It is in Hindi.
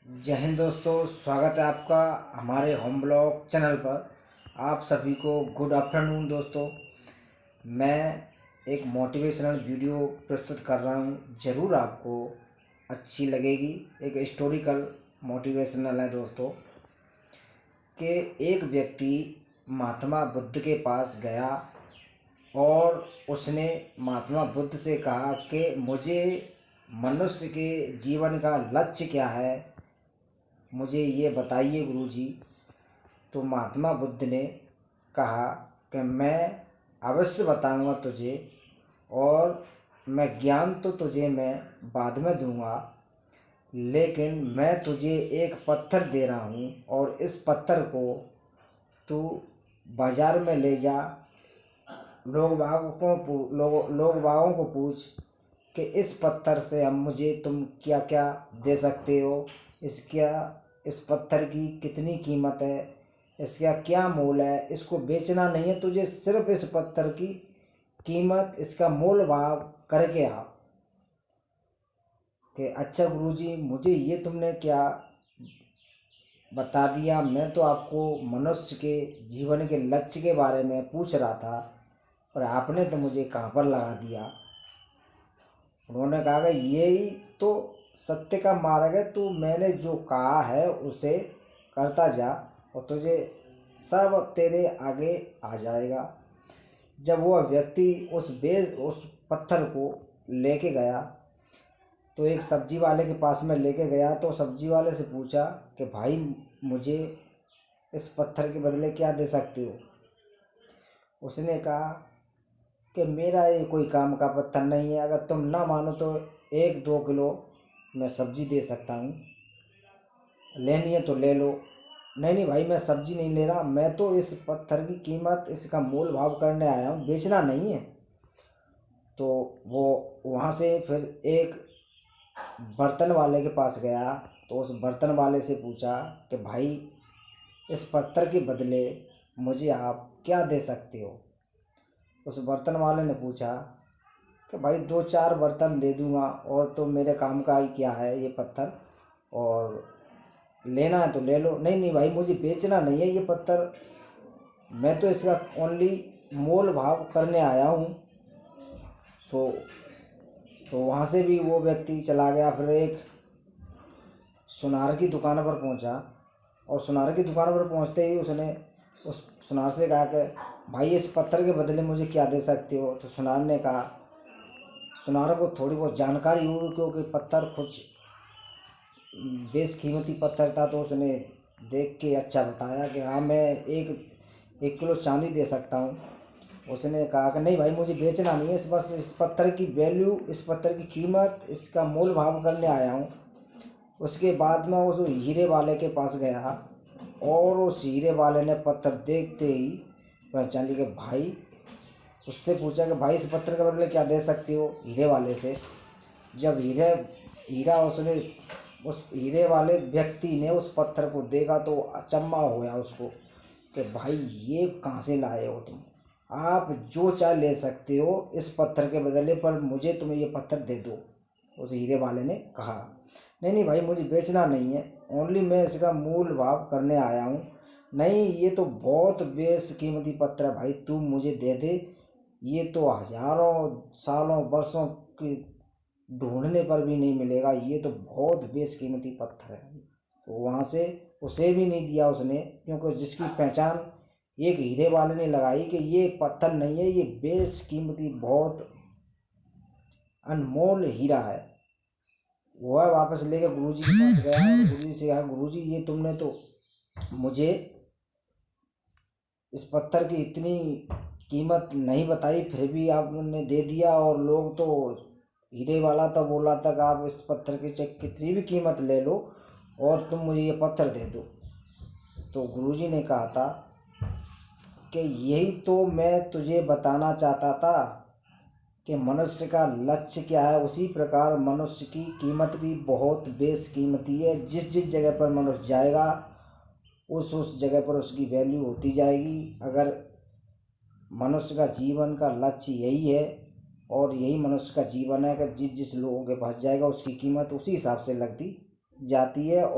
जय हिंद दोस्तों, स्वागत है आपका हमारे होम ब्लॉग चैनल पर। आप सभी को गुड आफ्टरनून दोस्तों। मैं एक मोटिवेशनल वीडियो प्रस्तुत कर रहा हूँ, ज़रूर आपको अच्छी लगेगी। एक हिस्टोरिकल मोटिवेशनल है दोस्तों कि एक व्यक्ति महात्मा बुद्ध के पास गया और उसने महात्मा बुद्ध से कहा कि मुझे मनुष्य के जीवन का लक्ष्य क्या है, मुझे ये बताइए गुरुजी। तो महात्मा बुद्ध ने कहा कि मैं अवश्य बताऊंगा तुझे, और मैं ज्ञान तो तुझे मैं बाद में दूंगा, लेकिन मैं तुझे एक पत्थर दे रहा हूँ और इस पत्थर को तू बाज़ार में ले जा, लोग बागों को पूछ कि इस पत्थर से मुझे तुम क्या क्या दे सकते हो, इस पत्थर की कितनी कीमत है, इसका क्या मोल है। इसको बेचना नहीं है तुझे, सिर्फ इस पत्थर की कीमत, इसका मोल भाव करके आ। कि अच्छा गुरुजी, मुझे ये तुमने क्या बता दिया, मैं तो आपको मनुष्य के जीवन के लक्ष्य के बारे में पूछ रहा था, और आपने तो मुझे कहाँ पर लगा दिया। उन्होंने कहा कि यही तो सत्य का मार्ग है, तू मैंने जो कहा है उसे करता जा और तुझे सब तेरे आगे आ जाएगा। जब वह व्यक्ति उस पत्थर को लेके गया तो एक सब्जी वाले के पास में लेके गया, तो सब्जी वाले से पूछा कि भाई, मुझे इस पत्थर के बदले क्या दे सकते हो। उसने कहा कि मेरा ये कोई काम का पत्थर नहीं है, अगर तुम ना मानो तो 1-2 किलो मैं सब्जी दे सकता हूँ, लेनी है तो ले लो। नहीं नहीं भाई, मैं सब्जी नहीं ले रहा, मैं तो इस पत्थर की कीमत, इसका मोल भाव करने आया हूँ, बेचना नहीं है। तो वो वहाँ से फिर एक बर्तन वाले के पास गया, तो उस बर्तन वाले से पूछा कि भाई, इस पत्थर के बदले मुझे आप क्या दे सकते हो। उस बर्तन वाले ने पूछा कि भाई 2-4 बर्तन दे दूंगा, और तो मेरे काम का ही क्या है ये पत्थर, और लेना है तो ले लो। नहीं नहीं भाई, मुझे बेचना नहीं है ये पत्थर, मैं तो इसका ओनली मोल भाव करने आया हूँ। तो वहाँ से भी वो व्यक्ति चला गया। फिर एक सुनार की दुकान पर पहुँचा, और सुनार की दुकान पर पहुँचते ही उसने उस सुनार से कहा कि भाई, इस पत्थर के बदले मुझे क्या दे सकते हो। तो सुनार ने कहा, सुनार को थोड़ी बहुत जानकारी हुई क्योंकि पत्थर कुछ बेशकीमती पत्थर था, तो उसने देख के अच्छा बताया कि हाँ, मैं 1 किलो चांदी दे सकता हूँ। उसने कहा कि नहीं भाई, मुझे बेचना नहीं है, बस इस पत्थर की वैल्यू, इस पत्थर की कीमत, इसका मोल भाव करने आया हूँ। उसके बाद में उस हीरे वाले के पास गया, और उस हीरे वाले ने पत्थर देखते ही पहचान लिया कि भाई, उससे पूछा कि भाई, इस पत्थर के बदले क्या दे सकते हो, हीरे वाले से। जब उस हीरे वाले व्यक्ति ने उस पत्थर को देखा तो अचंभा होया उसको कि भाई, ये कहाँ से लाए हो तुम, आप जो चाहे ले सकते हो इस पत्थर के बदले, पर मुझे तुम ये पत्थर दे दो। उस हीरे वाले ने कहा, नहीं नहीं भाई, मुझे बेचना नहीं है, ओनली मैं इसका मूल भाव करने आया हूँ। नहीं, ये तो बहुत बेशकीमती पत्थर है भाई, तू मुझे दे दे, ये तो हजारों सालों वर्षों की ढूंढने पर भी नहीं मिलेगा, ये तो बहुत बेशकीमती पत्थर है। तो वहाँ से उसे भी नहीं दिया उसने, क्योंकि जिसकी पहचान एक हीरे वाले ने लगाई कि ये पत्थर नहीं है, ये बेशकीमती बहुत अनमोल हीरा है। वह वापस लेकर गुरुजी के पास गया, और गुरुजी से कहा, गुरुजी, ये तुमने तो मुझे इस पत्थर की इतनी कीमत नहीं बताई, फिर भी आपने दे दिया, और लोग तो हीरे वाला तो बोला था कि आप इस पत्थर की चाहे कितनी भी कीमत ले लो और तुम मुझे ये पत्थर दे दो। तो गुरुजी ने कहा था कि यही तो मैं तुझे बताना चाहता था कि मनुष्य का लक्ष्य क्या है। उसी प्रकार मनुष्य की कीमत भी बहुत बेशकीमती है। जिस जिस जगह पर मनुष्य जाएगा, उस जगह पर उसकी वैल्यू होती जाएगी। अगर मनुष्य का जीवन का लक्ष्य यही है, और यही मनुष्य का जीवन है कि जिस जिस लोगों के पास जाएगा उसकी कीमत उसी हिसाब से लगती जाती है। और